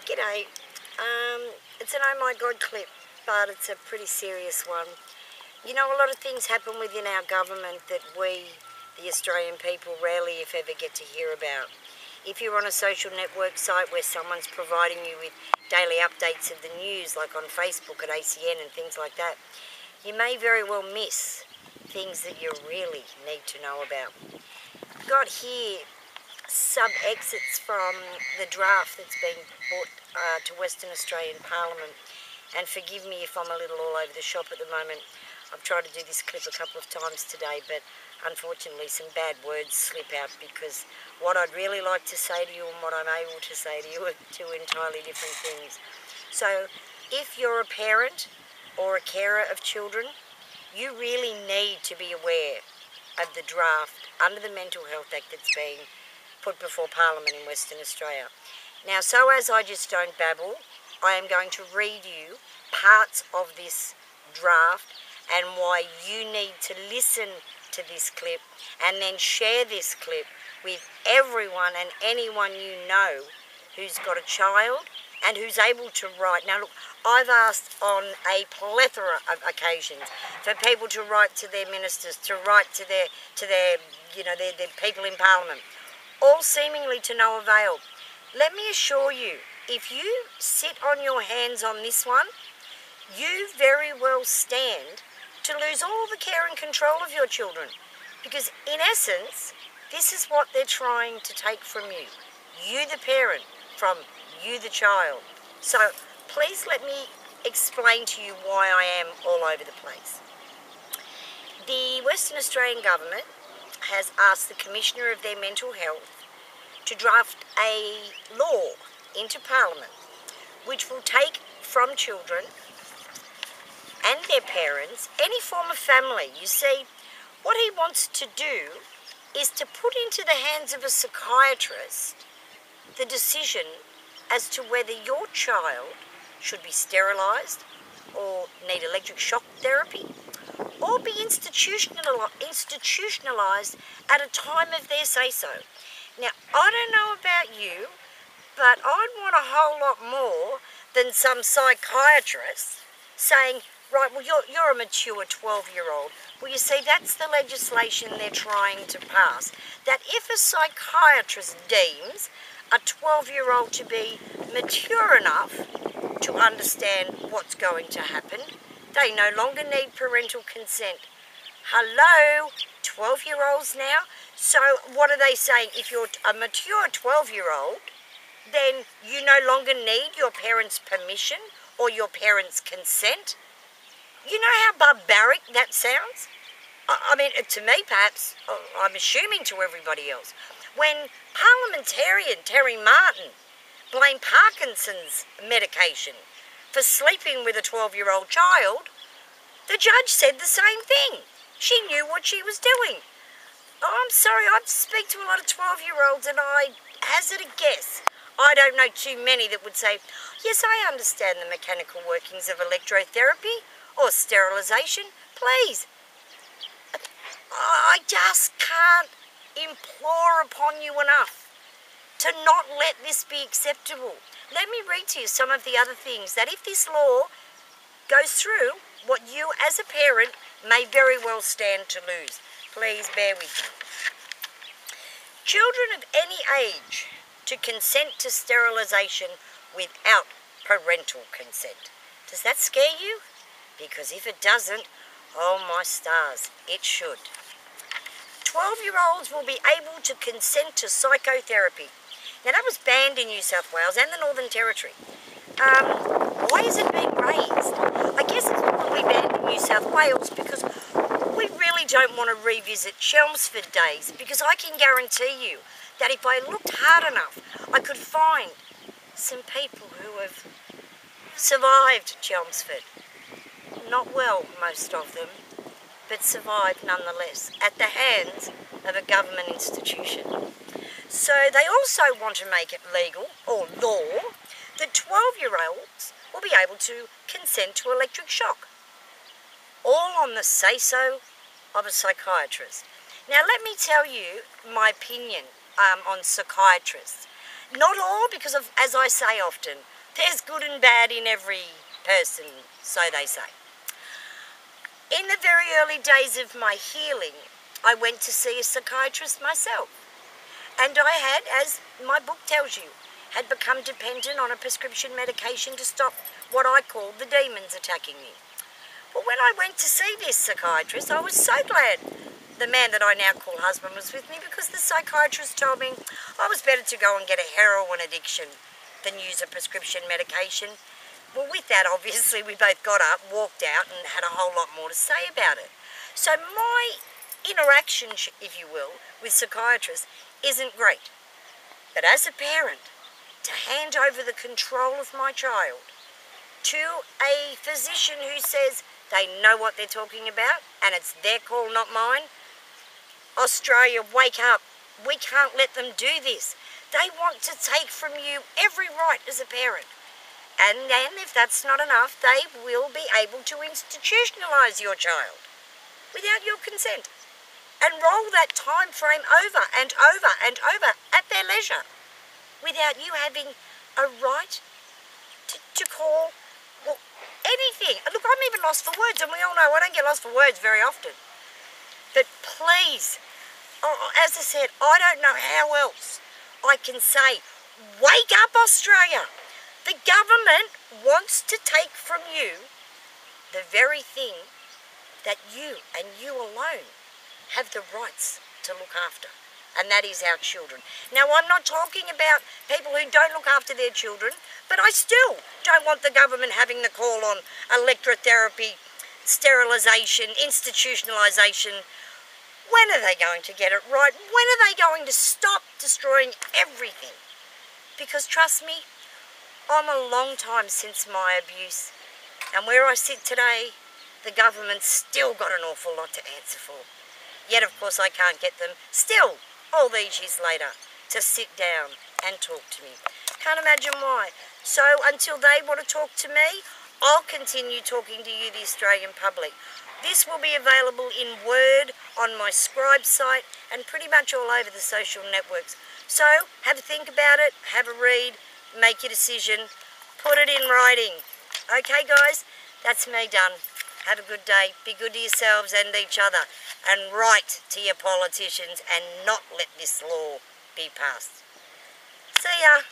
G'day. It's an oh my god clip, but it's a pretty serious one. You know, a lot of things happen within our government that we, the Australian people, rarely if ever get to hear about. If you're on a social network site where someone's providing you with daily updates of the news, like on Facebook at ACN and things like that, you may very well miss things that you really need to know about. Got here sub-exits from the draft that's been brought to Western Australian Parliament, and forgive me if I'm a little all over the shop at the moment. I've tried to do this clip a couple of times today, but unfortunately some bad words slip out because what I'd really like to say to you and what I'm able to say to you are two entirely different things. So if you're a parent or a carer of children, you really need to be aware of the draft under the Mental Health Act that's being put before Parliament in Western Australia. Now, so as I just don't babble, I am going to read you parts of this draft and why you need to listen to this clip and then share this clip with everyone and anyone you know who's got a child and who's able to write. Now look, I've asked on a plethora of occasions for people to write to their ministers, to write to their people in Parliament, all seemingly to no avail. Let me assure you, if you sit on your hands on this one, you very well stand to lose all the care and control of your children. Because in essence, this is what they're trying to take from you. You the parent, from you the child. So please let me explain to you why I am all over the place. The Western Australian Government has asked the Commissioner of their Mental Health to draft a law into Parliament which will take from children and their parents any form of family. You see, what he wants to do is to put into the hands of a psychiatrist the decision as to whether your child should be sterilised or need electric shock therapy or be institutionalised at a time of their say-so. Now, I don't know about you, but I'd want a whole lot more than some psychiatrist saying, right, well, you're a mature 12-year-old. Well, you see, that's the legislation they're trying to pass, that if a psychiatrist deems a 12-year-old to be mature enough to understand what's going to happen, they no longer need parental consent. Hello, 12-year-olds now? So what are they saying? If you're a mature 12-year-old, then you no longer need your parents' permission or your parents' consent? You know how barbaric that sounds? I mean, to me perhaps, I'm assuming to everybody else, when parliamentarian Terry Martin blamed Parkinson's medication for sleeping with a 12-year-old child, the judge said the same thing. She knew what she was doing. Oh, I'm sorry, I speak to a lot of 12-year-olds and I hazard a guess. I don't know too many that would say, yes, I understand the mechanical workings of electrotherapy or sterilisation. Please. I just can't implore upon you enough to not let this be acceptable. Let me read to you some of the other things that if this law goes through, what you as a parent may very well stand to lose. Please bear with me. Children of any age to consent to sterilisation without parental consent. Does that scare you? Because if it doesn't, oh my stars, it should. 12-year-olds will be able to consent to psychotherapy. Now that was banned in New South Wales and the Northern Territory. Why is it being raised? I guess it's probably banned in New South Wales because we really don't want to revisit Chelmsford days, because I can guarantee you that if I looked hard enough, I could find some people who have survived Chelmsford. Not well, most of them, but survived nonetheless at the hands of a government institution. So they also want to make it legal, or law, that 12-year-olds will be able to consent to electric shock. All on the say-so of a psychiatrist. Now let me tell you my opinion on psychiatrists. Not all, because of, as I say often, There's good and bad in every person, so they say. In the very early days of my healing, I went to see a psychiatrist myself. And I had, as my book tells you, had become dependent on a prescription medication to stop what I called the demons attacking me. But when I went to see this psychiatrist, I was so glad the man that I now call husband was with me, because the psychiatrist told me I was better to go and get a heroin addiction than use a prescription medication. Well, with that, obviously, we both got up, walked out, and had a whole lot more to say about it. So my interaction, if you will, with psychiatrists isn't great. But as a parent, to hand over the control of my child to a physician who says they know what they're talking about and it's their call, not mine, Australia, wake up. We can't let them do this. They want to take from you every right as a parent. And then, if that's not enough, they will be able to institutionalise your child without your consent and roll that time frame over and over and over at their leisure without you having a right to call, well, anything. Look, I'm even lost for words, and we all know I don't get lost for words very often. But please, as I said, I don't know how else I can say, wake up, Australia. The government wants to take from you the very thing that you and you alone have the rights to look after, and that is our children. Now, I'm not talking about people who don't look after their children, but I still don't want the government having the call on electrotherapy, sterilisation, institutionalisation. When are they going to get it right? When are they going to stop destroying everything? Because trust me, I'm a long time since my abuse, and where I sit today, the government's still got an awful lot to answer for. Yet, of course, I can't get them still, all these years later, to sit down and talk to me. Can't imagine why. So until they want to talk to me, I'll continue talking to you, the Australian public. This will be available in Word on my Scribe site and pretty much all over the social networks. So have a think about it, have a read, make your decision, put it in writing. Okay, guys, that's me done. Have a good day. Be good to yourselves and each other. And write to your politicians and not let this law be passed. See ya.